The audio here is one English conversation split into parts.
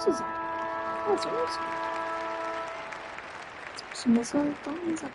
是或者什么时候动着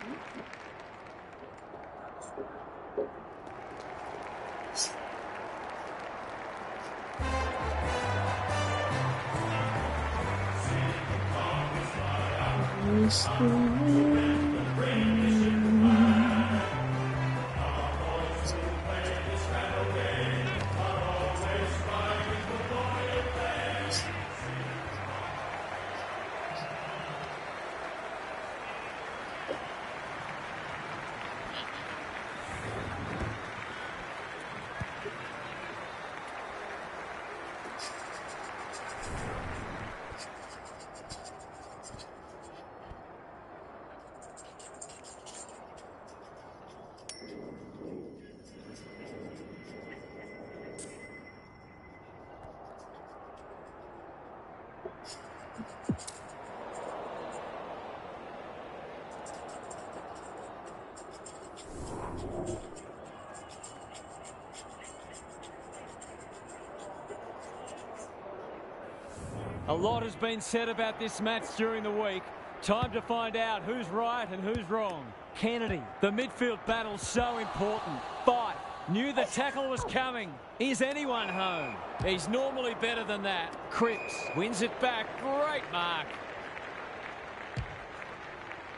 ？A lot has been said about this match during the week. Time to find out who's right and who's wrong. Kennedy, the midfield battle's so important. Farrk knew the tackle was coming. Is anyone home? He's normally better than that. Cripps wins it back. Great mark.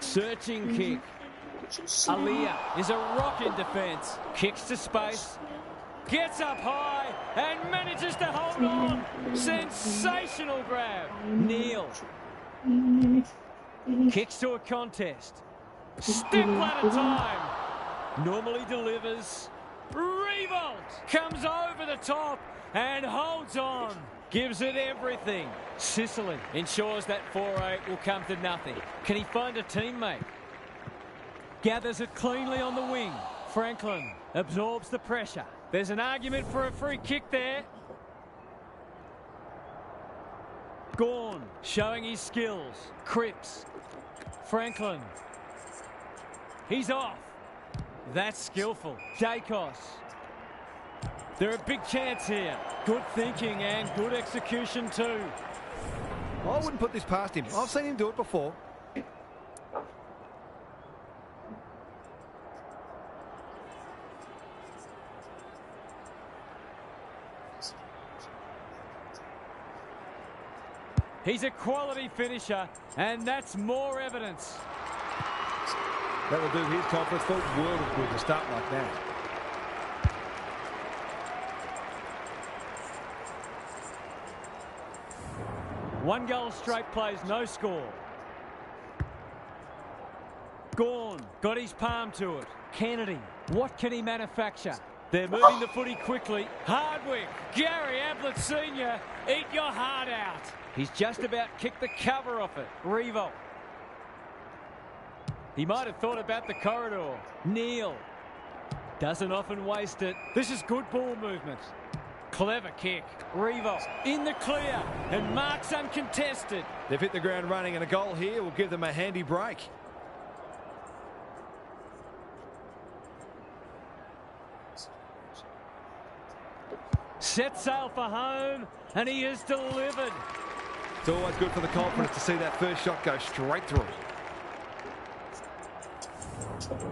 Searching kick. Aliyah is a rock in defence. Kicks to space. Gets up high and manages to hold on. Sensational grab. Neil. Kicks to a contest. Step ladder time. Normally delivers. Revolt comes over the top and holds on. Gives it everything. Sicily ensures that 4-8 will come to nothing. Can he find a teammate? Gathers it cleanly on the wing. Franklin absorbs the pressure. There's an argument for a free kick there. Gorn showing his skills. Cripps. Franklin. He's off. That's skillful. Dacos. They're a big chance here. Good thinking and good execution too. I wouldn't put this past him. I've seen him do it before. He's a quality finisher, and that's more evidence. That will do his confidence for the world of good to start like that. One goal straight plays, no score. Gorn got his palm to it. Kennedy, what can he manufacture? They're moving the footy quickly. Hardwick, Gary Ablett Sr., eat your heart out. He's just about kicked the cover off it. Revolt. He might have thought about the corridor. Neil. Doesn't often waste it. This is good ball movement. Clever kick. Revolt in the clear and marks uncontested. They've hit the ground running, and a goal here will give them a handy break. Set sail for home, and he has delivered. It's always good for the confidence to see that first shot go straight through.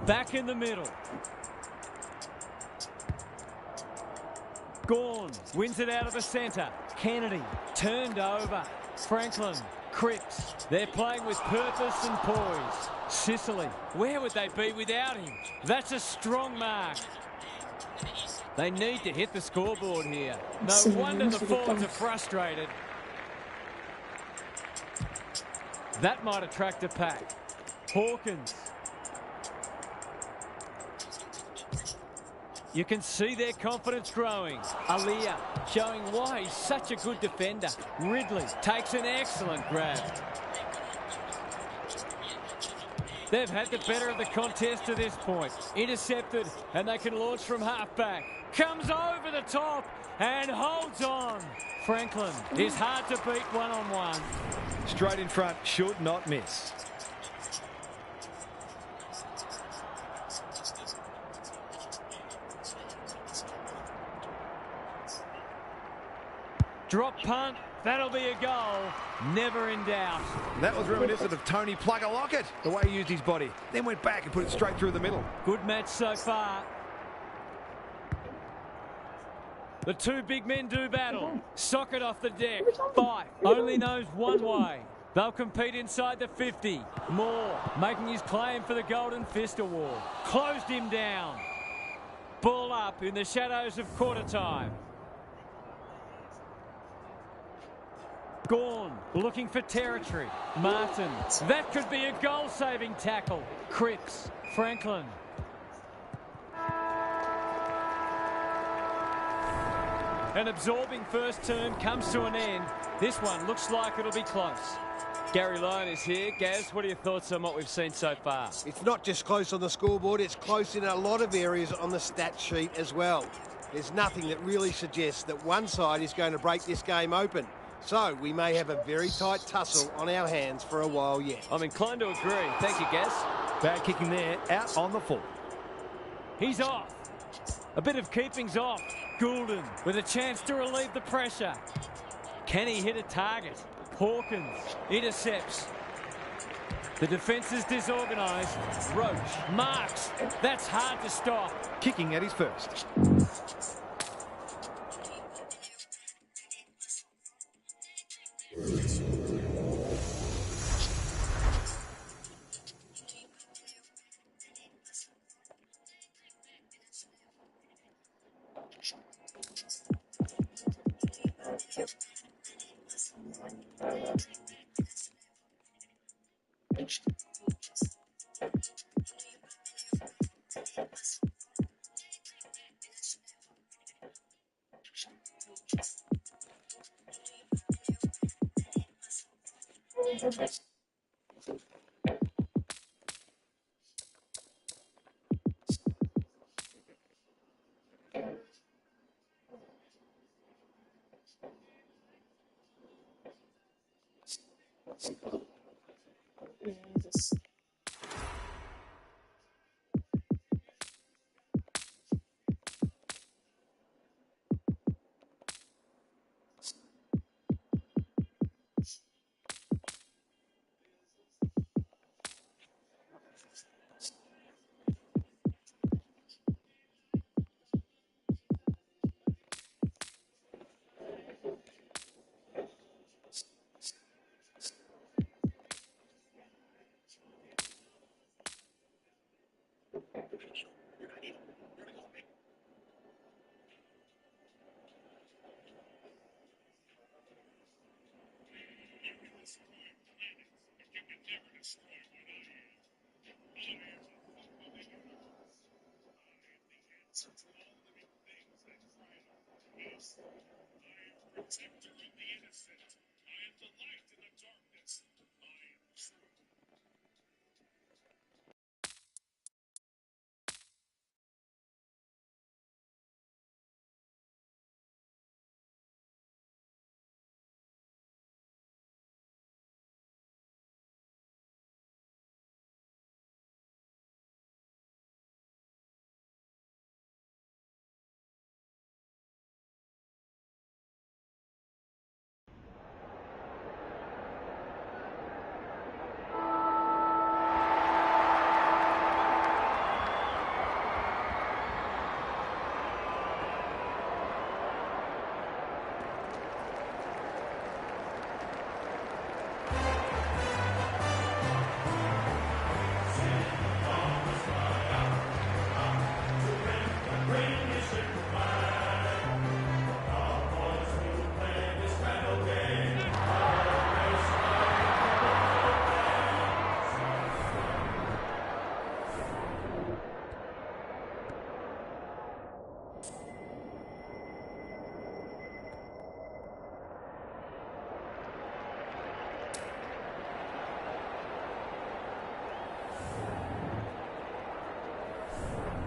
Back in the middle. Gorn wins it out of the centre. Kennedy turned over. Franklin, Cripps. They're playing with purpose and poise. Sicily, where would they be without him? That's a strong mark. They need to hit the scoreboard here. No wonder the forwards are frustrated. That might attract a pack. Hawkins. You can see their confidence growing. Aliyah showing why he's such a good defender. Ridley takes an excellent grab. They've had the better of the contest to this point. Intercepted, and they can launch from half-back. Comes over the top and holds on. Franklin is hard to beat one-on-one. Straight in front, should not miss. Drop punt That'll be a goal, never in doubt. That was reminiscent of Tony Plugger-Lockett, the way he used his body. Then went back and put it straight through the middle. Good match so far. The two big men do battle. Socket off the deck. Fife only knows one way. They'll compete inside the 50. Moore making his claim for the Golden Fist Award. Closed him down. Ball up in the shadows of quarter time. Gawn looking for territory. Martin. That could be a goal-saving tackle. Cripps. Franklin. An absorbing first term comes to an end. This one looks like it'll be close. Gary Lyon is here. Gaz, what are your thoughts on what we've seen so far? It's not just close on the scoreboard, it's close in a lot of areas on the stat sheet as well. There's nothing that really suggests that one side is going to break this game open. So we may have a very tight tussle on our hands for a while yet. I'm inclined to agree. Thank you, Gaz. Bad kicking there, out on the full. He's off. A bit of keeping's off. Goulden with a chance to relieve the pressure. Can he hit a target? Hawkins intercepts. The defence is disorganised. Roach marks. That's hard to stop. Kicking at his first.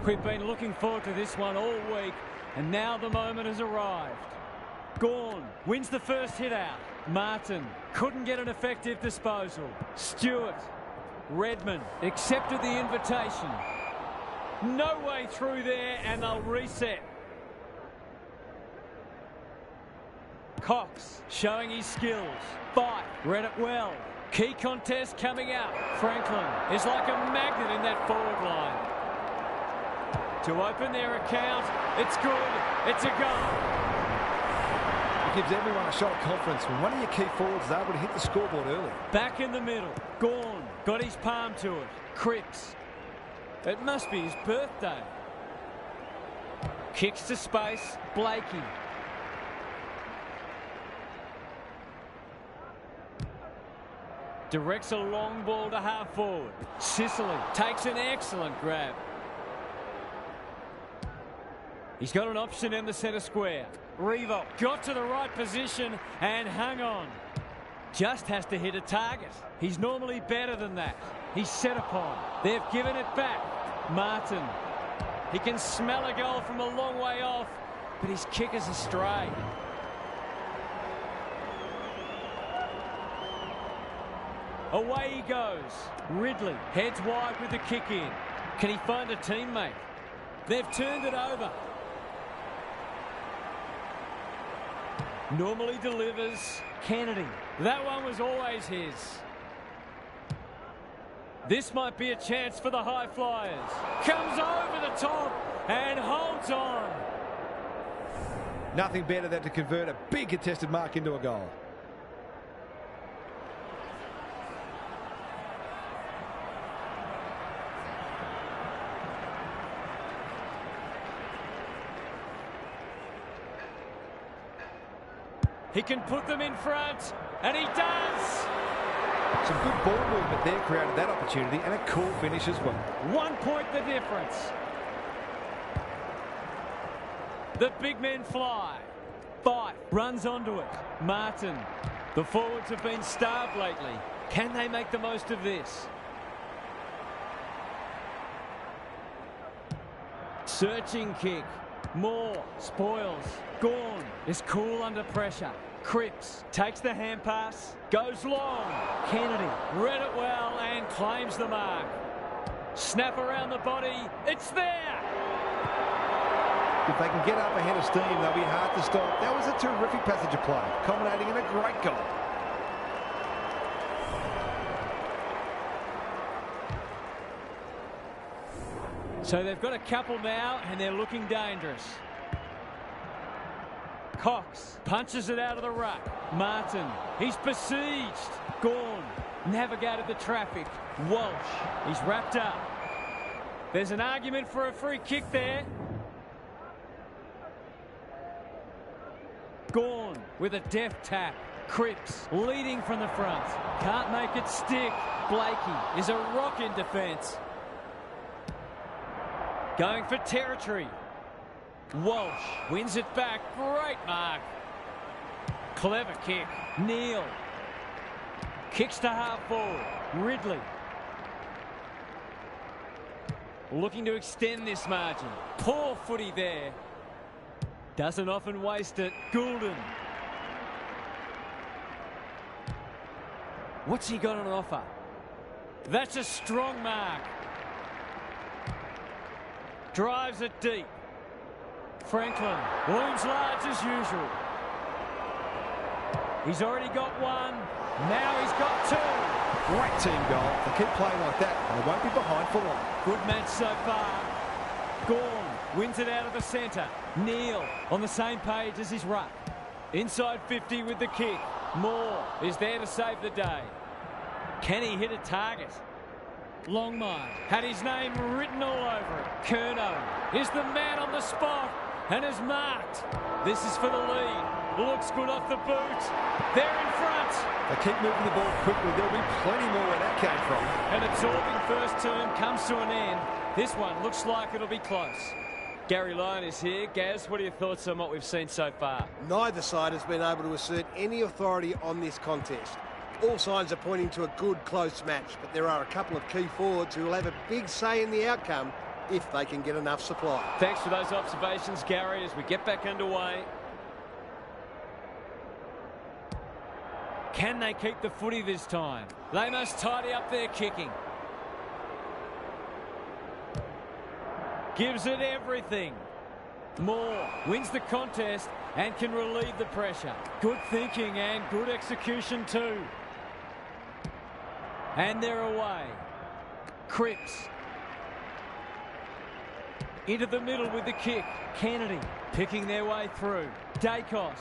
We've been looking forward to this one all week, and now the moment has arrived. Gawn wins the first hit out. Martin couldn't get an effective disposal. Stewart. Redmond accepted the invitation. No way through there, and they'll reset. Cox showing his skills. Fight, read it well. Key contest coming up. Franklin is like a magnet in that forward line. To open their account, it's good, it's a goal. It gives everyone a shot of confidence when one of your key forwards is able to hit the scoreboard early. Back in the middle, Gawn got his palm to it. Cripps, it must be his birthday. Kicks to space, Blakey. Directs a long ball to half forward. Sicily takes an excellent grab. He's got an option in the centre square. Revo got to the right position and hung on. Just has to hit a target. He's normally better than that. He's set upon. They've given it back. Martin. He can smell a goal from a long way off, but his kick is astray. Away he goes. Ridley heads wide with the kick in. Can he find a teammate? They've turned it over. Normally delivers. Kennedy. That one was always his. This might be a chance for the High Flyers. Comes over the top and holds on. Nothing better than to convert a big contested mark into a goal. He can put them in front, and he does. Some good ball movement there created that opportunity, and a cool finish as well. 1 point the difference. The big men fly. Fight runs onto it. Martin. The forwards have been starved lately. Can they make the most of this? Searching kick. Moore spoils. Gawn is cool under pressure. Cripps takes the hand pass, goes long. Kennedy read it well and claims the mark. Snap around the body, it's there. If they can get up ahead of steam, they'll be hard to stop. That was a terrific passage of play, culminating in a great goal. So they've got a couple now, and they're looking dangerous. Cox punches it out of the ruck. Martin, he's besieged. Gawn navigated the traffic. Walsh, he's wrapped up. There's an argument for a free kick there. Gawn with a deft tap. Cripps leading from the front. Can't make it stick. Blakey is a rock in defence. Going for territory. Walsh wins it back. Great mark. Clever kick. Neal. Kicks to half forward. Ridley. Looking to extend this margin. Poor footy there. Doesn't often waste it. Goulden. What's he got on offer? That's a strong mark. Drives it deep. Franklin looms large as usual. He's already got one. Now he's got two. Great team goal. They keep playing like that, and they won't be behind for long. Good match so far. Gawn wins it out of the centre. Neal on the same page as his ruck. Inside 50 with the kick. Moore is there to save the day. Can he hit a target? Longmire had his name written all over it. Curnow is the man on the spot and is marked. This is for the lead. Looks good off the boot. They're in front. They keep moving the ball quickly. There'll be plenty more where that came from. An absorbing first term comes to an end. This one looks like it'll be close. Gary Lyon is here. Gaz, what are your thoughts on what we've seen so far? Neither side has been able to assert any authority on this contest. All signs are pointing to a good, close match, but there are a couple of key forwards who will have a big say in the outcome if they can get enough supply. Thanks for those observations, Gary, as we get back underway. Can they keep the footy this time? They must tidy up their kicking. Gives it everything. Moore wins the contest and can relieve the pressure. Good thinking and good execution too. And they're away. Cripps. Into the middle with the kick. Kennedy picking their way through. Dacos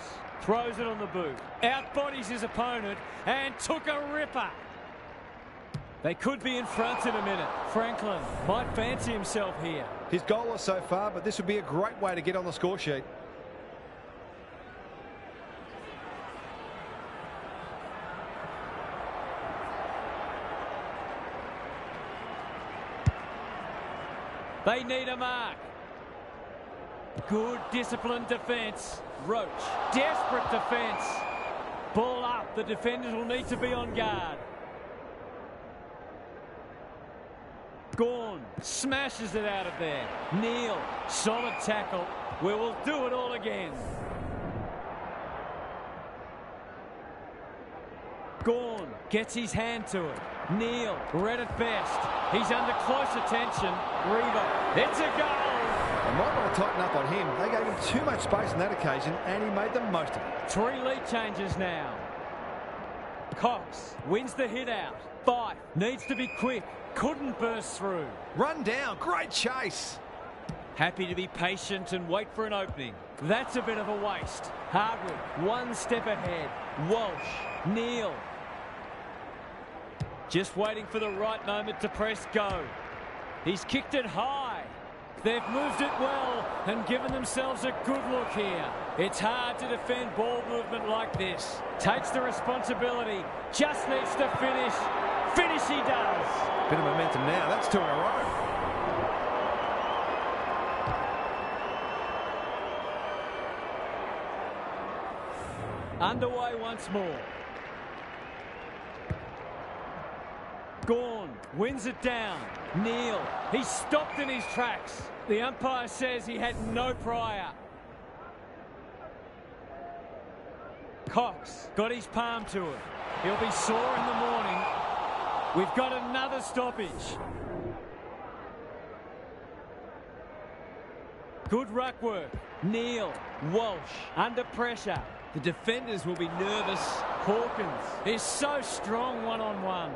throws it on the boot. Outbodies his opponent and took a ripper. They could be in front in a minute. Franklin might fancy himself here. He's goalless so far, but this would be a great way to get on the score sheet. They need a mark. Good disciplined defence. Roach. Desperate defence. Ball up. The defenders will need to be on guard. Gawn smashes it out of there. Neal. Solid tackle. We will do it all again. Gawn gets his hand to it. Neal, read it best. He's under close attention. Reaver, it's a goal. They might want to tighten up on him. They gave him too much space on that occasion, and he made the most of it. 3 lead changes now. Cox wins the hit out. Fife needs to be quick. Couldn't burst through. Run down. Great chase. Happy to be patient and wait for an opening. That's a bit of a waste. Hardwood, 1 step ahead. Walsh, Neal. Just waiting for the right moment to press go. He's kicked it high. They've moved it well and given themselves a good look here. It's hard to defend ball movement like this. Takes the responsibility. Just needs to finish. Finish he does. Bit of momentum now. That's 2 in a row. Underway once more. Gawn wins it down. Neal, he's stopped in his tracks. The umpire says he had no prior. Cox got his palm to it. He'll be sore in the morning. We've got another stoppage. Good ruck work. Neal, Walsh under pressure. The defenders will be nervous. Hawkins is so strong one-on-one.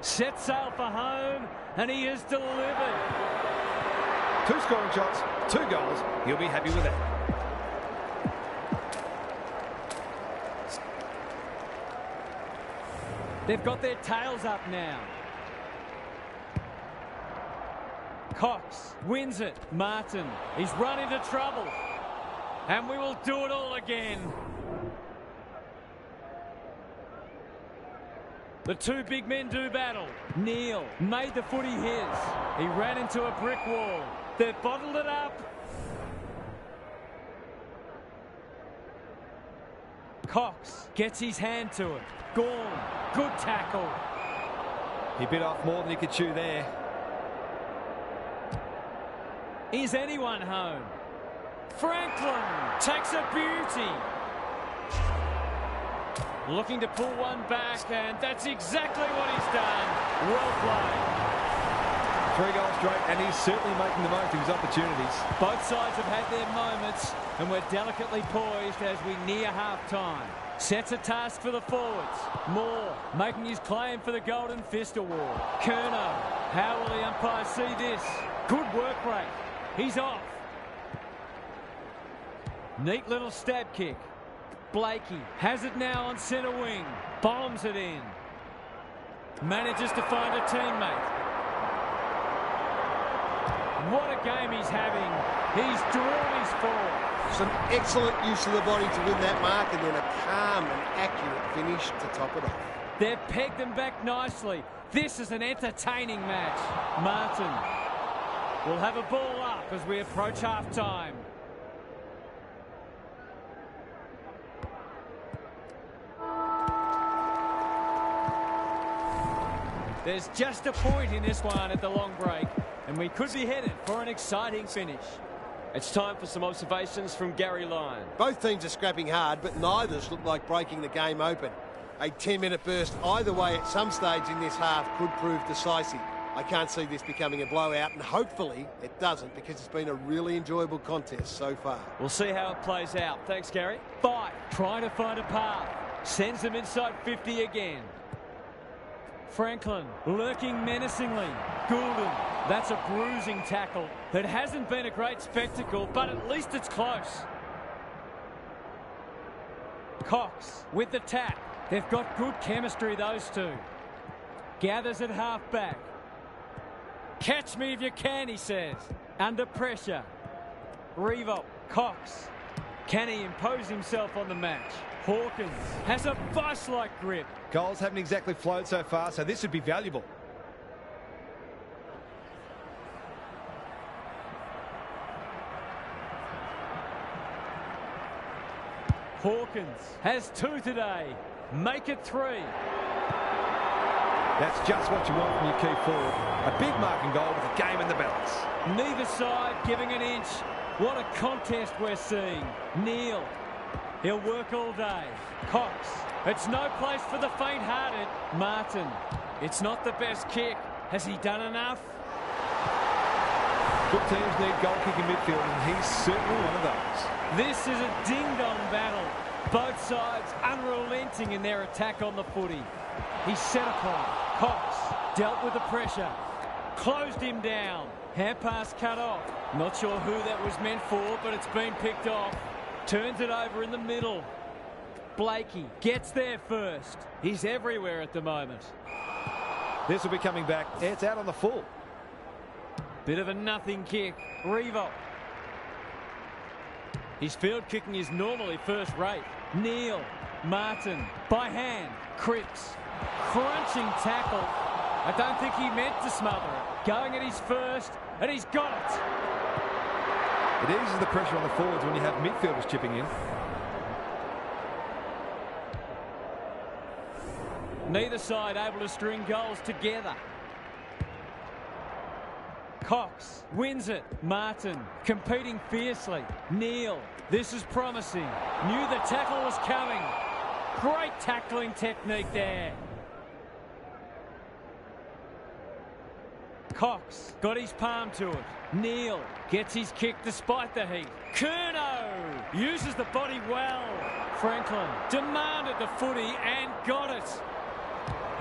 Set sail for home, and he has delivered. 2 scoring shots, 2 goals. He'll be happy with that. They've got their tails up now. Cox wins it. Martin, he's run into trouble. And we will do it all again. The 2 big men do battle. Neal made the footy his. He ran into a brick wall. They've bottled it up. Cox gets his hand to it. Gawn, good tackle. He bit off more than he could chew there. Is anyone home? Franklin takes a beauty. Looking to pull one back, and that's exactly what he's done. Well played. 3 goals straight, and he's certainly making the most of his opportunities. Both sides have had their moments, and we're delicately poised as we near half-time. Sets a task for the forwards. Moore making his claim for the Golden Fist Award. Curnow, how will the umpire see this? Good work rate. He's off. Neat little stab kick. Blakey has it now on centre wing. Bombs it in. Manages to find a teammate. What a game he's having. He's drawn his forward. Some excellent use of the body to win that mark, and then a calm and accurate finish to top it off. They've pegged them back nicely. This is an entertaining match. Martin will have a ball up as we approach half-time. There's just a point in this one at the long break, and we could be headed for an exciting finish. It's time for some observations from Gary Lyon. Both teams are scrapping hard, but neither's look like breaking the game open. A 10-minute burst either way at some stage in this half could prove decisive. I can't see this becoming a blowout, and hopefully it doesn't, because it's been a really enjoyable contest so far. We'll see how it plays out. Thanks, Gary. Fight, trying to find a path. Sends them inside 50 again. Franklin lurking menacingly. Goulden, that's a bruising tackle. It hasn't been a great spectacle, but at least it's close. Cox with the tap. They've got good chemistry, those two. Gathers at half-back. Catch me if you can, he says. Under pressure. Revolt. Cox. Can he impose himself on the match? Hawkins has a vice-like grip. Goals haven't exactly flowed so far, so this would be valuable. Hawkins has 2 today. Make it 3. That's just what you want from your key forward. A big marking goal with a game in the balance. Neither side giving an inch. What a contest we're seeing. Neal. He'll work all day. Cox. It's no place for the faint-hearted. Martin. It's not the best kick. Has he done enough? Good teams need goal-kicking midfield, and he's certainly one of those. This is a ding-dong battle. Both sides unrelenting in their attack on the footy. He's set upon. Cox dealt with the pressure. Closed him down. Hand pass cut off. Not sure who that was meant for, but it's been picked off. Turns it over in the middle. Blakey gets there first. He's everywhere at the moment. This will be coming back. It's out on the full. Bit of a nothing kick. Revolt. His field kicking is normally first rate. Neal. Martin. By hand. Cripps. Crunching tackle. I don't think he meant to smother it. Going at his first, and he's got it. It eases the pressure on the forwards when you have midfielders chipping in. Neither side able to string goals together. Cox wins it. Martin competing fiercely. Neal. This is promising. Knew the tackle was coming. Great tackling technique there. Cox got his palm to it. Neal gets his kick despite the heat. Curnow uses the body well. Franklin demanded the footy and got it.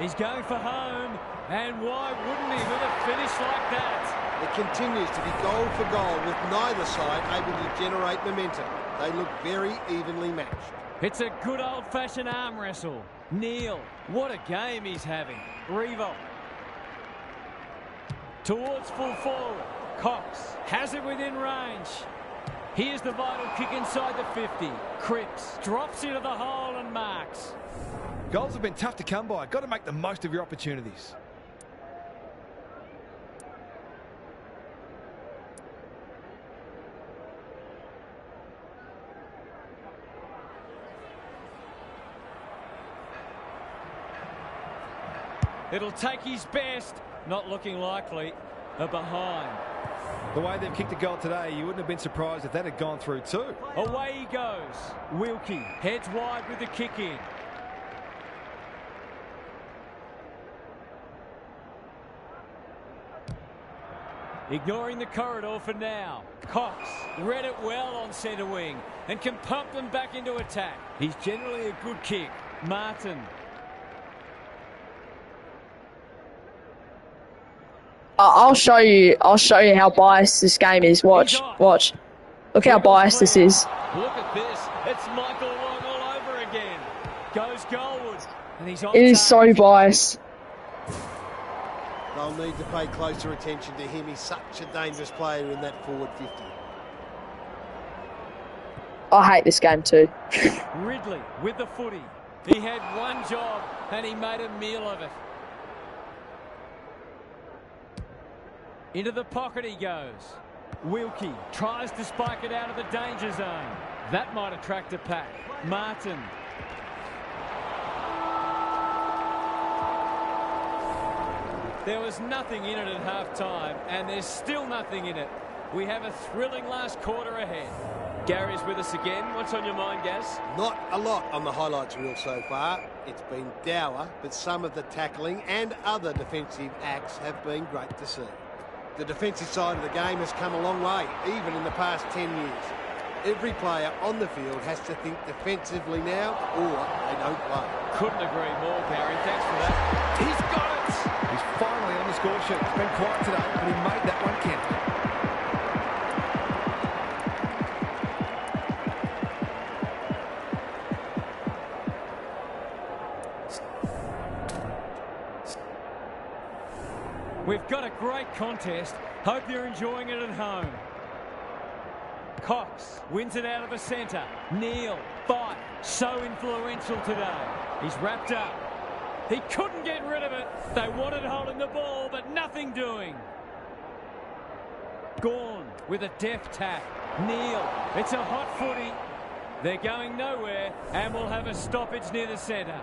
He's going for home, and why wouldn't he with a finish like that? It continues to be goal for goal, with neither side able to generate momentum. They look very evenly matched. It's a good old-fashioned arm wrestle. Neal, what a game he's having. Revolt. Towards full forward. Cox has it within range. Here's the vital kick inside the 50. Cripps drops into the hole and marks. Goals have been tough to come by. Got to make the most of your opportunities. It'll take his best. Not looking likely. A behind. The way they've kicked a goal today, you wouldn't have been surprised if that had gone through too. Away he goes. Wilkie heads wide with the kick in. Ignoring the corridor for now. Cox read it well on centre wing and can pump them back into attack. He's generally a good kick. Martin. I'll show you how biased this game is. Watch. Look how biased this is. Look at this. It's Michael Long all over again. Goes goalward. And he's on It is so biased. They'll need to pay closer attention to him. He's such a dangerous player in that forward 50. I hate this game too. Ridley with the footy. He had one job and he made a meal of it. Into the pocket he goes. Wilkie tries to spike it out of the danger zone. That might attract a pack. Martin. There was nothing in it at half-time, and there's still nothing in it. We have a thrilling last quarter ahead. Gary's with us again. What's on your mind, Gaz? Not a lot on the highlights reel so far. It's been dour, but some of the tackling and other defensive acts have been great to see. The defensive side of the game has come a long way, even in the past 10 years. Every player on the field has to think defensively now, or they don't play. Couldn't agree more, Gary. Thanks for that. He's got it. He's finally on the score sheet. It's been quiet today, but he made that one count. We've got a great contest. Hope you're enjoying it at home. Cox wins it out of the centre. Neal, fight, so influential today. He's wrapped up. He couldn't get rid of it. They wanted holding the ball, but nothing doing. Gawn with a deft tap. Neal, it's a hot footy. They're going nowhere, and we'll have a stoppage near the centre.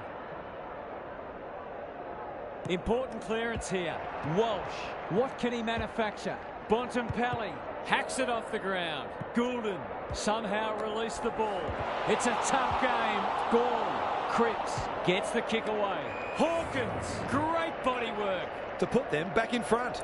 Important clearance here. Walsh, what can he manufacture? Bontempelli hacks it off the ground. Goulden somehow released the ball. It's a tough game. Gawn, Cripps gets the kick away. Hawkins, great body work To put them back in front.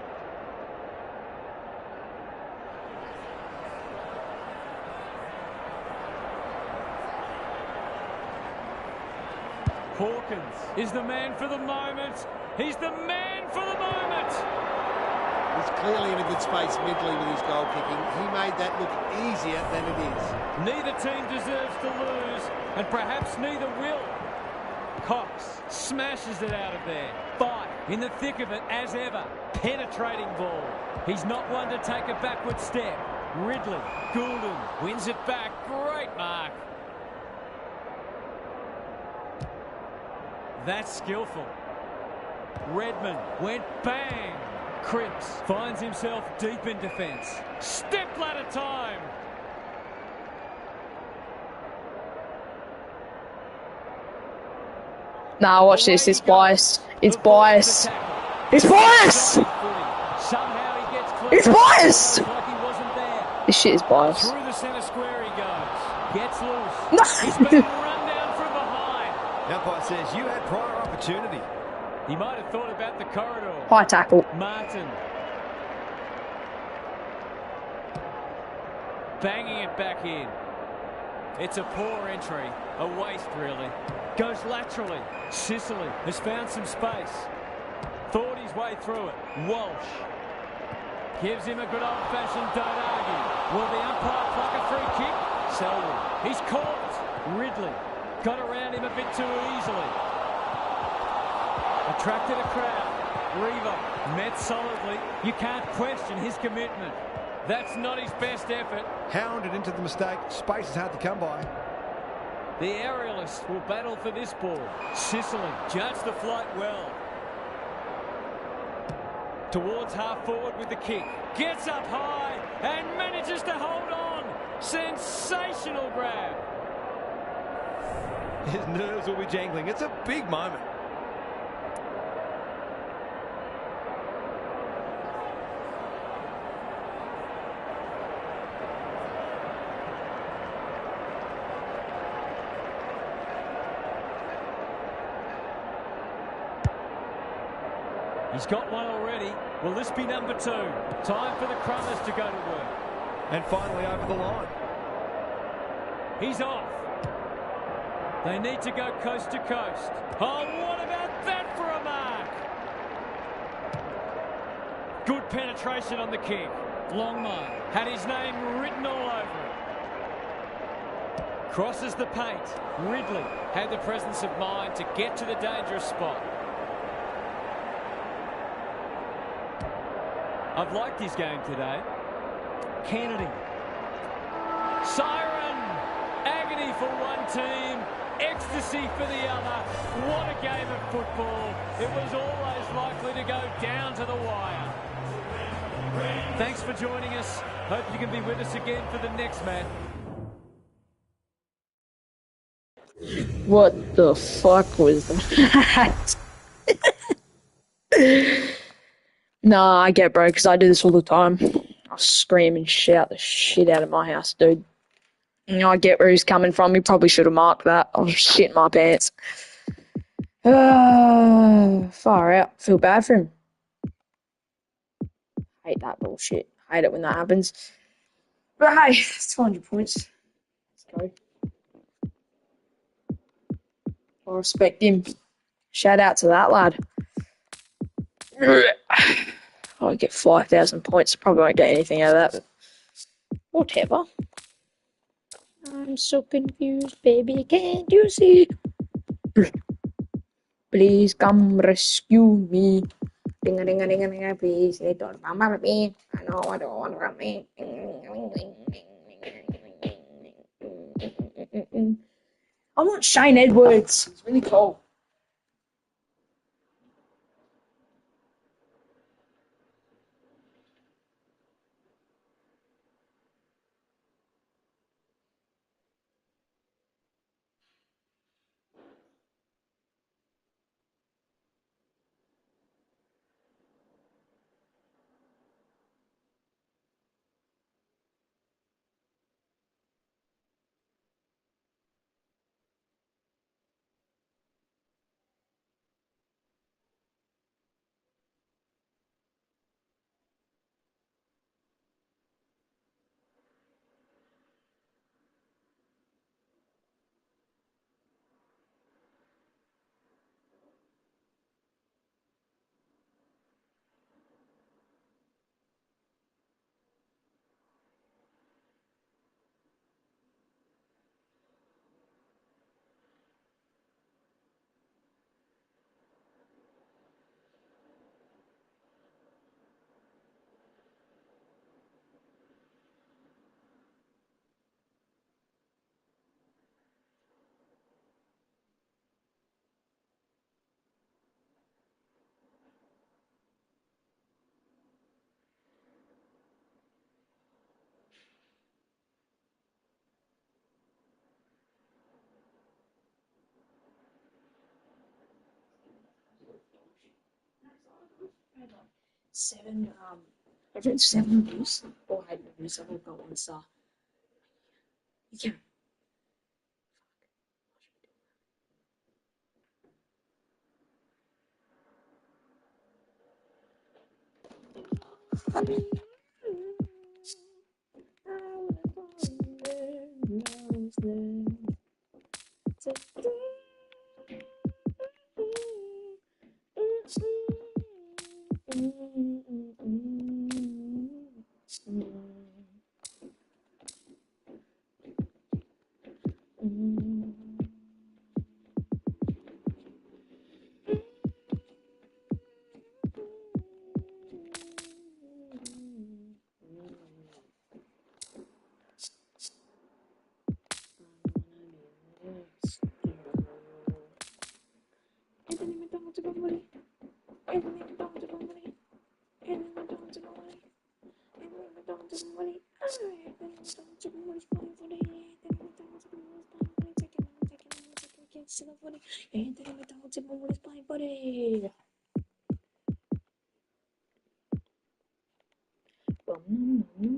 Hawkins is the man for the moment. He's the man for the moment. He's clearly in a good space mentally with his goal kicking. He made that look easier than it is. Neither team deserves to lose, and perhaps neither will. Cox smashes it out of there. Fight in the thick of it as ever. Penetrating ball. He's not one to take a backward step. Ridley, Goulden wins it back. Great mark. That's skillful. Redmond went bang. Cripps finds himself deep in defence. Step ladder time. Nah, watch this. It's bias. It's bias. It's bias! Somehow he gets clear. It's bias! Like he wasn't there. This shit is bias. Through the centre square he goes. Gets loose. No. He's been run down from behind. The umpire says you had prior opportunity. He might have thought about the corridor. High tackle. Martin. Banging it back in. It's a poor entry. A waste, really. Goes laterally. Sicily has found some space. Thought his way through it. Walsh gives him a good old-fashioned don't argue. Will the umpire pluck a free kick? Selwood. He's caught. Ridley got around him a bit too easily. Attracted a crowd. Reaver met solidly. You can't question his commitment. That's not his best effort. Hounded into the mistake. Space is hard to come by. The aerialists will battle for this ball. Sicily judged the flight well. Towards half forward with the kick. Gets up high and manages to hold on. Sensational grab. His nerves will be jangling. It's a big moment. He's got one already. Will this be number 2? Time for the Crummers to go to work. And finally over the line. He's off. They need to go coast to coast. Oh, what about that for a mark? Good penetration on the kick. Longmire had his name written all over it. Crosses the paint. Ridley had the presence of mind to get to the dangerous spot. I've liked his game today. Kennedy. Siren. Agony for one team. Ecstasy for the other. What a game of football. It was always likely to go down to the wire. Thanks for joining us. Hope you can be with us again for the next match. What the fuck was that? Nah, I get, bro, because I do this all the time. I scream and shout the shit out of my house, dude. You know, I get where he's coming from. He probably should have marked that. I was shitting my pants. Far out. Feel bad for him. Hate that bullshit. Hate it when that happens. But hey, it's 200 points. Let's go. I respect him. Shout out to that lad. I'll get 5,000 points. Probably won't get anything out of that. But whatever. I'm so confused, baby. Can't you see? Please come rescue me. Ding a ding a ding a ding a please. They don't remember me. I know I don't want to run me. I want Shane Edwards. It's really cool. I think 7 reviews or 8 reviews. I've got 1 star. You can.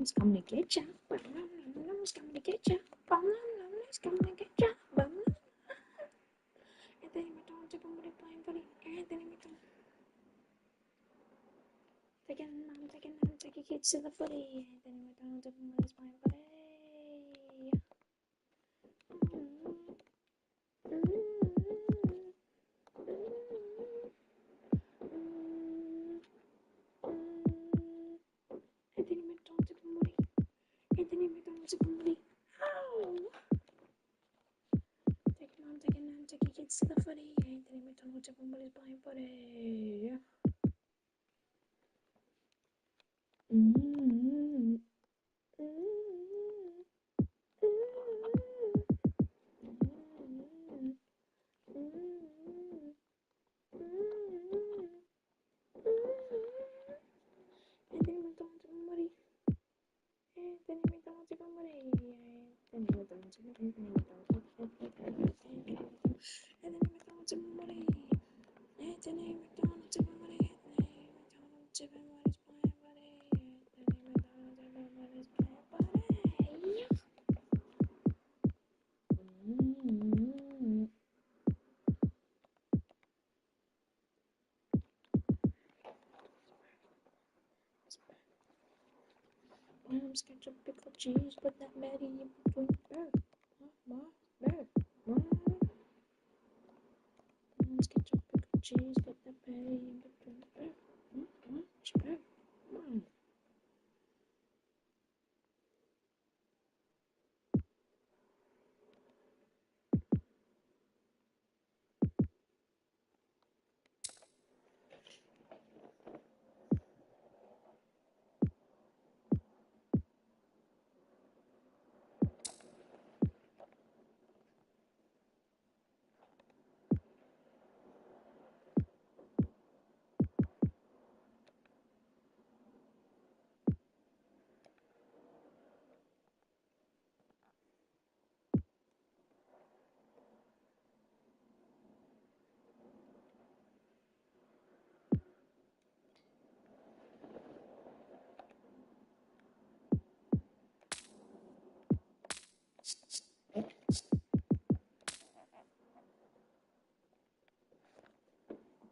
It's coming to get ya. It's coming to get ya. It's coming to get ya. Anthony McDonald's somebody playing footy. Anthony McDonald. Take your kids to the footy. Anthony McDonald's somebody's playing footy. Anthony McDonald's somebody. Anthony McDonald's somebody. Ow! Take your kids to the footy. Anthony McDonald's somebody's playing footy. I'm scared to pickle cheese, but not Mary in between. I'm scared to pickle cheese, but not Mary in between.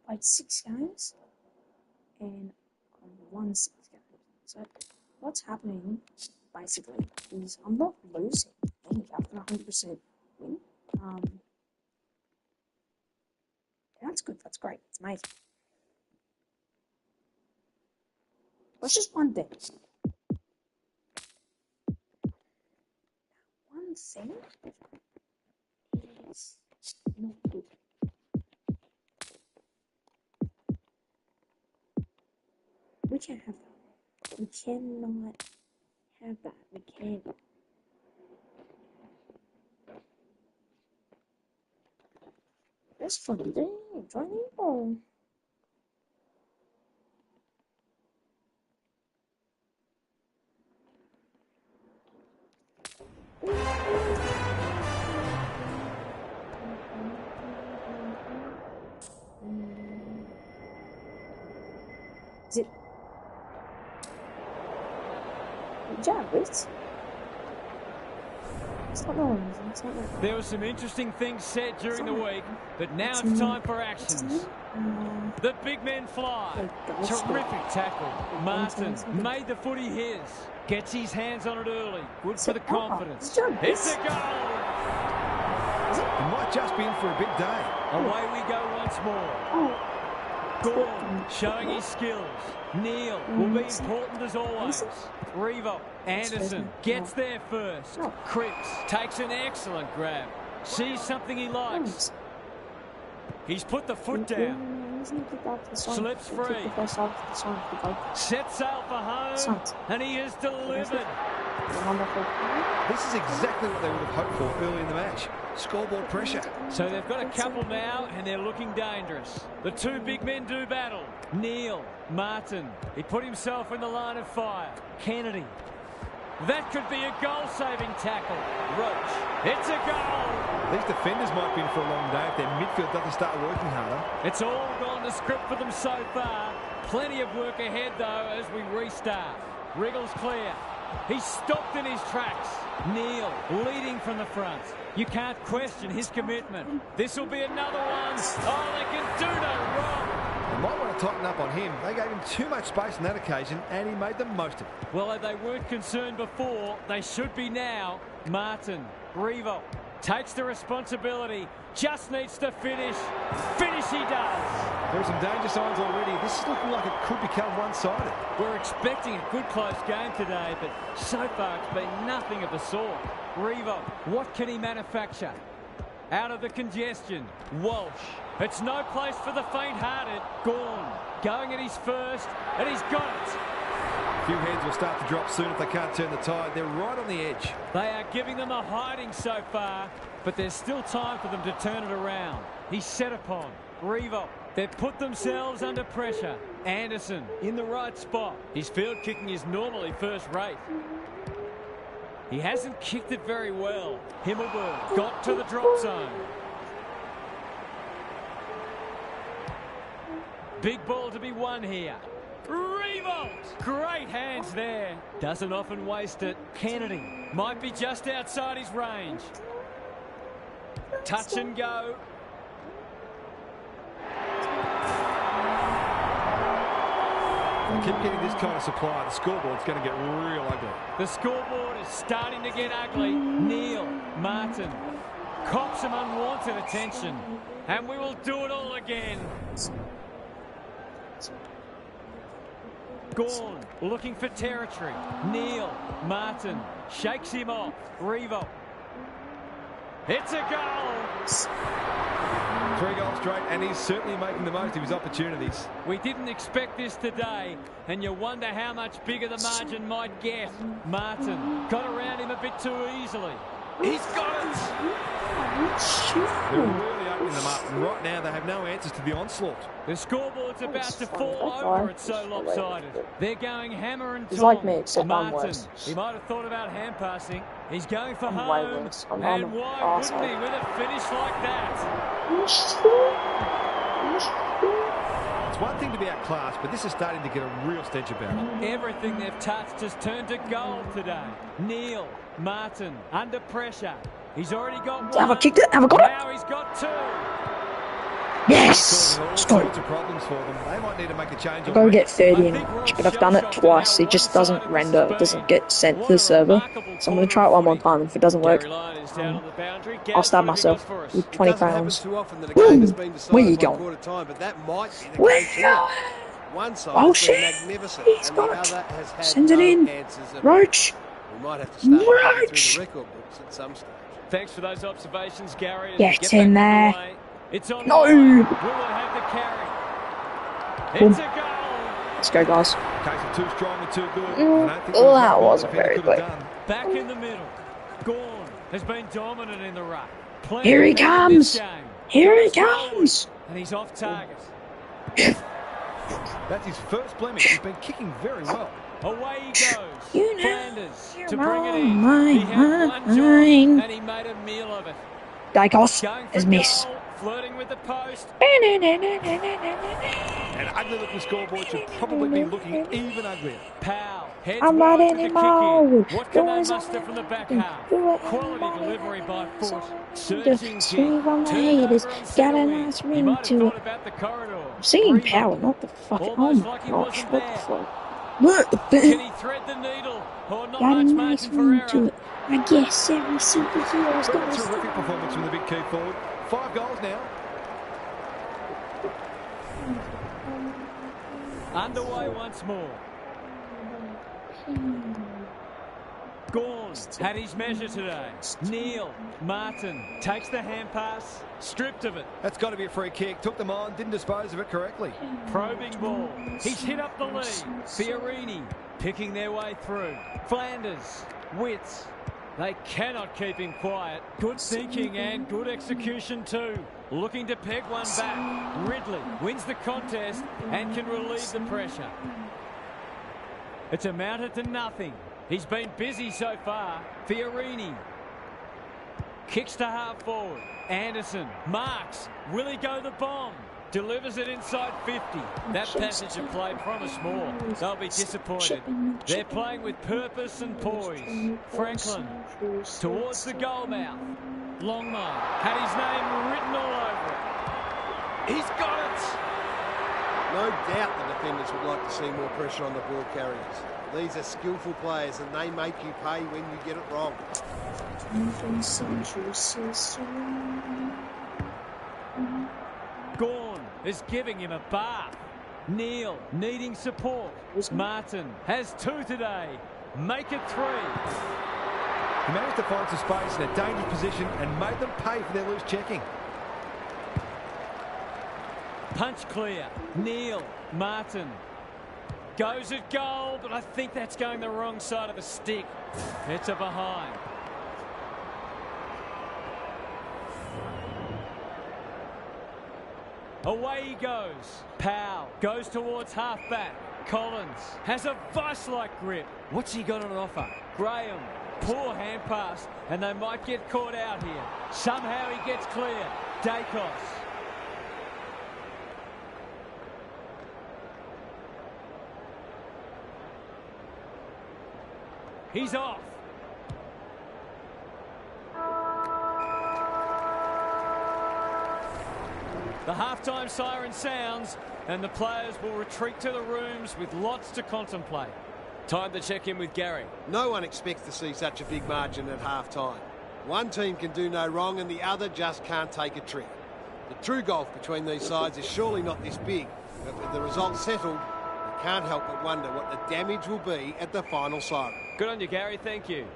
Played 6 games and I won 6 games. So what's happening basically is I'm not losing any after 100% win. That's good. That's great. It's amazing. What's just one thing? One thing is not good. We can't have that. We cannot have that. We can't. That's funny. Johnny. Oh. Is it? Jarvis? It's not wrong. It's not wrong. There were some interesting things said during the week, but now it's time for actions. The big men fly. Terrific tackle. Martin made the footy his. Gets his hands on it early. Good for the confidence. It's a goal. He might just be in for a big day. Away we go once more. Gordon showing his skills. Neil will be important as always. Revo. Anderson gets there first. Cripps takes an excellent grab. Sees something he likes. He's put the foot down. Slips free. Sets sail for home. And he has delivered. This is exactly what they would have hoped for early in the match. Scoreboard pressure. So they've got a couple now, and they're looking dangerous. The two big men do battle. Neil, Martin. He put himself in the line of fire. Kennedy. That could be a goal-saving tackle. Roach. It's a goal. These defenders might be in for a long day if their midfield doesn't start working harder. It's all gone to script for them so far. Plenty of work ahead, though, as we restart. Wriggles clear. He's stopped in his tracks. Neil leading from the front. You can't question his commitment. This will be another one. Oh, they can do no wrong. They might want to tighten up on him. They gave him too much space on that occasion, and he made the most of it. Well, if they weren't concerned before, they should be now. Martin, Revo, takes the responsibility. Just needs to finish. Finish he does. There are some danger signs already. This is looking like it could become one-sided. We're expecting a good close game today, but so far it's been nothing of the sort. Revo, what can he manufacture? Out of the congestion. Walsh. It's no place for the faint-hearted. Gorn going at his first, and he's got it. A few heads will start to drop soon if they can't turn the tide. They're right on the edge. They are giving them a hiding so far, but there's still time for them to turn it around. He's set upon. Revo. They've put themselves under pressure. Anderson in the right spot. His field kicking is normally first rate. He hasn't kicked it very well. Himmelberg got to the drop zone. Big ball to be won here. Revolt! Great hands there. Doesn't often waste it. Kennedy might be just outside his range. Touch and go. Keep getting this kind of supply. The scoreboard's going to get real ugly. The scoreboard is starting to get ugly. Neil, Martin, cops some unwanted attention. And we will do it all again. Gorn looking for territory. Neil, Martin, shakes him off. Revolt. It's a goal. 3 goals straight, and he's certainly making the most of his opportunities. We didn't expect this today, and you wonder how much bigger the margin might get. Martin got around him a bit too easily. He's got it. They're really opening them up. And right now, they have no answers to the onslaught. The scoreboard's about to fall over. It's so lopsided. They're going hammer and He's tong. like me, except I'm Martin, worse. he might have thought about hand passing. He's going for I'm way home. worse. I'm And an why arsehole. wouldn't he with a finish like that? It's one thing to be outclassed, but this is starting to get a real stench about it. Everything they've touched has turned to gold today. Neil, Martin, under pressure. He's already got one. Have I kicked it? Have I got it? Now he's got 2. Yes! Causing all Let's go. sorts of problems for them. They might need to make a change. I'll go get 30 in each, but I've done it twice. It just doesn't render. It doesn't get sent to the server. So I'm going to try it one more time. If it doesn't work, I'll stab myself with 20 pounds. Too often that a game has been decided Where you by going? quarter time, but that might be the Where case you here. going? One side Oh, has shit. been magnificent, He's and the got it. other has had Send it no in. answers at all. Roach! We might have to start looking Roach! through the record books at some stage. Thanks for those observations, Gary. And Get back in on the there. way. It's on. No. We will have the carry. Boom. It's a goal. Let's go, guys. Case of too strong and too good. I Mm, don't think there that was much more wasn't the defender very could have good. done. Back in the middle. Gorn has been dominant in the ruck. Here he comes. Game. Here he comes. And he's off target. That's his first blemish. He's been kicking very well. Away he goes. You know, Flanders you're to bring it on in. my He had one job mind. and he made a meal of it. Dacos Going for is miss. goal, flirting with the post. An ugly looking scoreboard should probably be looking even uglier. Powell heads I'm not wide with the anymore. kick in. What can they Boys, muster I'm from the back not half? anymore. Quality delivery by foot. Searching Just kick. swing on the Turned haters. over on Got centre a wing. nice He ring might have to thought it. about the corridor. I'm singing Revolt. power, not the fucking. Oh Almost my like he gosh, wasn't what there. the fuck? What the Can he thread the needle? Or not Got a much nice margin for ring error. to it. I guess every superhero's But a got a terrific performance from the big key forward. 5 goals now. Underway once more. Gorn had his measure today. Neil, Martin takes the hand pass, stripped of it. That's got to be a free kick. Took them on, didn't dispose of it correctly. Probing ball. He's hit up the lead. Fiorini picking their way through. Flanders, Witts. They cannot keep him quiet. Good thinking and good execution too. Looking to peg one back. Ridley wins the contest and can relieve the pressure. It's amounted to nothing. He's been busy so far. Fiorini kicks to half forward. Anderson marks. Will he go the bomb? Delivers it inside 50. That passage of play promised more. They'll be disappointed. They're playing with purpose and poise. Franklin towards the goal mouth. Longmire had his name written all over it. He's got it. No doubt the defenders would like to see more pressure on the ball carriers. These are skillful players and they make you pay when you get it wrong. Gorn is giving him a bath. Neil needing support. Martin has 2 today. Make it 3. He managed to find some space in a dangerous position and made them pay for their loose checking. Punch clear. Neil, Martin. Goes at goal, but I think that's going the wrong side of the stick. It's a behind. Away he goes. Powell goes towards half-back. Collins has a vice-like grip. What's he got on offer? Graham, poor hand pass, and they might get caught out here. Somehow he gets clear. Dacos. He's off. The halftime siren sounds and the players will retreat to the rooms with lots to contemplate. Time to check in with Gary. No one expects to see such a big margin at half-time. One team can do no wrong and the other just can't take a trick. The true gulf between these sides is surely not this big, but with the result settled, you can't help but wonder what the damage will be at the final siren. Good on you, Gary. Thank you.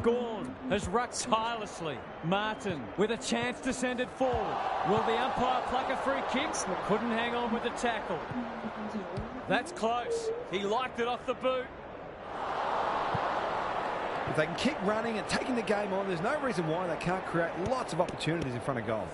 Gawn has rucked tirelessly. Martin with a chance to send it forward. Will the umpire pluck a free kick? Couldn't hang on with the tackle. That's close. He liked it off the boot. If they can keep running and taking the game on, there's no reason why they can't create lots of opportunities in front of goal.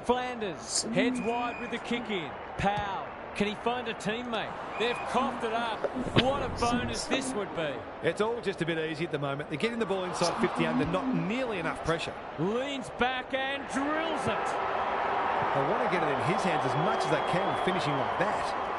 Flanders heads wide with the kick in. Powell. Can he find a teammate? They've coughed it up. What a bonus this would be. It's all just a bit easy at the moment. They're getting the ball inside 50 under, not nearly enough pressure. Leans back and drills it. They want to get it in his hands as much as they can with finishing like that.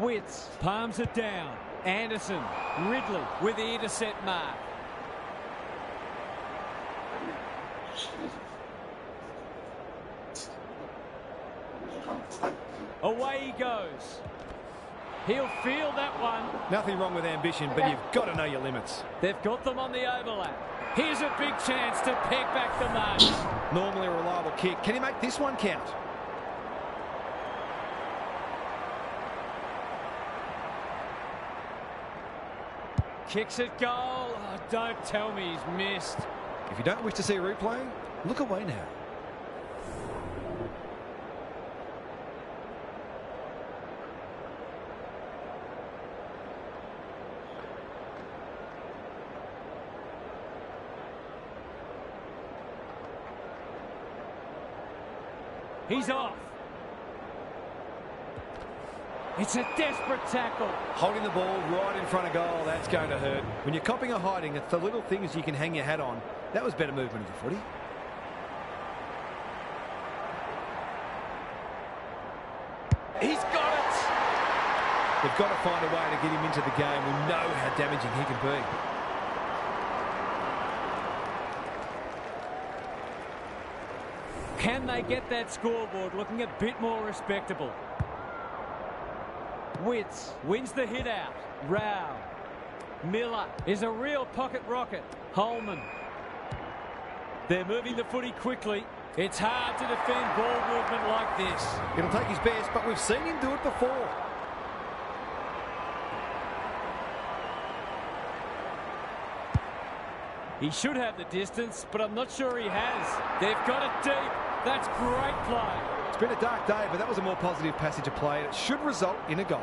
Witts palms it down. Anderson, Ridley with the intercept mark. Away he goes. He'll feel that one. Nothing wrong with ambition, but you've got to know your limits. They've got them on the overlap. Here's a big chance to peg back the mark. Normally a reliable kick. Can he make this one count? Kicks it goal. Oh, don't tell me he's missed. If you don't wish to see a replay, look away now. He's off. It's a desperate tackle. Holding the ball right in front of goal, that's going to hurt. When you're copping or hiding, it's the little things you can hang your hat on. That was better movement of the footy. He's got it. They've got to find a way to get him into the game. We know how damaging he can be. Can they get that scoreboard looking a bit more respectable? Witts wins the hit out. Rao. Miller is a real pocket rocket. Holman. They're moving the footy quickly. It's hard to defend ball movement like this. It'll take his best, but we've seen him do it before. He should have the distance, but I'm not sure he has. They've got it deep. That's great play. It's been a dark day, but that was a more positive passage of play, and it should result in a goal.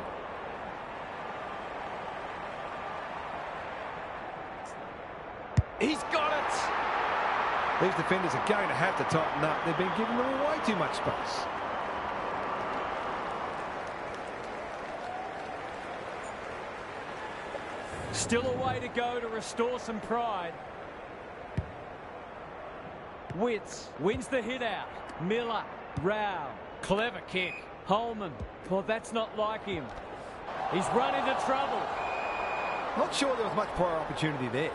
He's got it. These defenders are going to have to tighten up. They've been giving them way too much space. Still a way to go to restore some pride. Witts wins the hit out. Miller. Rao. Clever kick. Holman. Well, that's not like him. He's run into trouble. Not sure there was much prior opportunity there.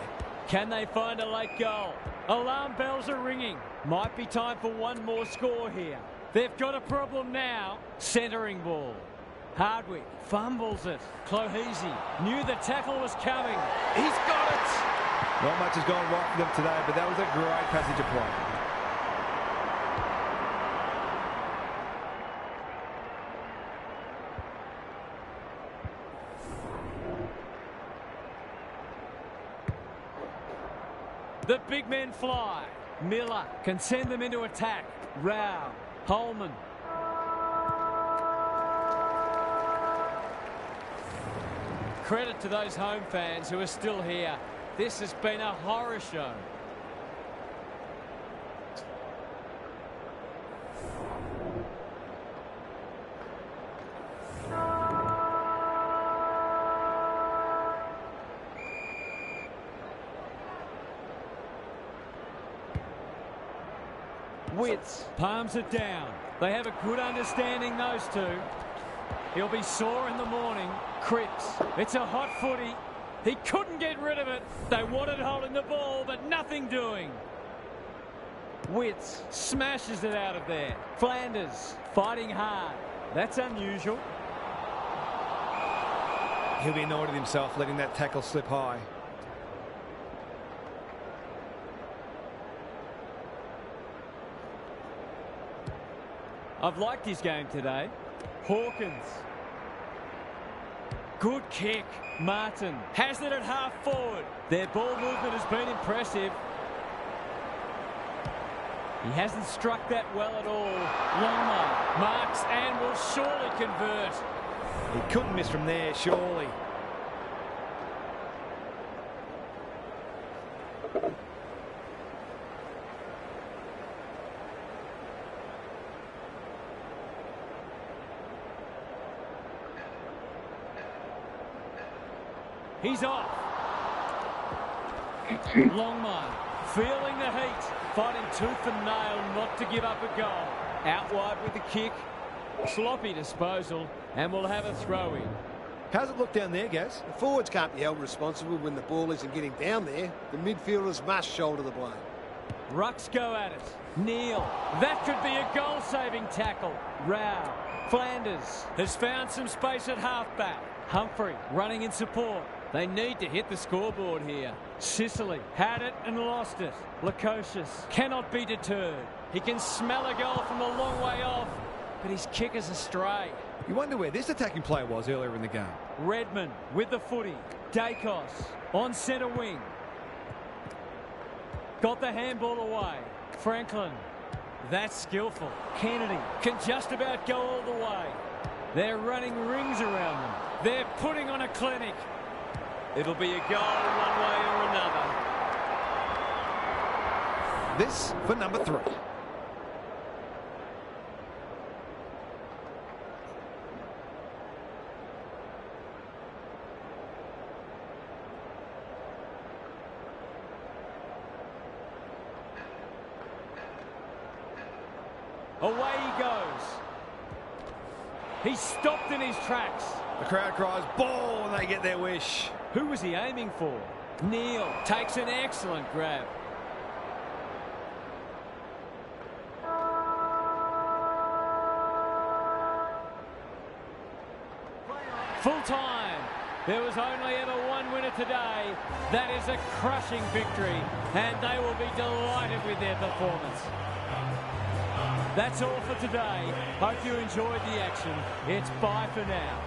Can they find a late goal? Alarm bells are ringing. Might be time for one more score here. They've got a problem now. Centering ball. Hardwick fumbles it. Clohesi knew the tackle was coming. He's got it. Not much has gone right for them today, but that was a great passage of play. The big men fly. Miller can send them into attack. Rao. Holman. Credit to those home fans who are still here. This has been a horror show. Witz palms it down. They have a good understanding, those two. He'll be sore in the morning. Cripps. It's a hot footy. He couldn't get rid of it. They wanted holding the ball, but nothing doing. Witz smashes it out of there. Flanders fighting hard. That's unusual. He'll be annoyed at himself letting that tackle slip high. I've liked his game today. Hawkins. Good kick. Martin has it at half forward. Their ball movement has been impressive. He hasn't struck that well at all. Longmire marks and will surely convert. He couldn't miss from there, surely. He's off. Longmire feeling the heat, fighting tooth and nail not to give up a goal. Out wide with the kick. Sloppy disposal, and we'll have a throw in. How's it look down there, Gaz? The forwards can't be held responsible when the ball isn't getting down there. The midfielders must shoulder the blame. Rucks go at it. Neal. That could be a goal-saving tackle. Rao. Flanders has found some space at halfback. Humphrey running in support. They need to hit the scoreboard here. Sicily had it and lost it. Lukosius cannot be deterred. He can smell a goal from a long way off, but his kick is astray. You wonder where this attacking player was earlier in the game. Redmond with the footy. Dacos on centre wing. Got the handball away. Franklin. That's skillful. Kennedy can just about go all the way. They're running rings around them. They're putting on a clinic. It'll be a goal one way or another. This for number 3. Away he goes. He's stopped in his tracks. The crowd cries ball and they get their wish. Who was he aiming for? Neal takes an excellent grab. Full time. There was only ever one winner today. That is a crushing victory, and they will be delighted with their performance. That's all for today. Hope you enjoyed the action. It's bye for now.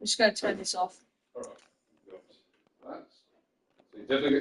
I'm just going to turn this off. All right. So you definitely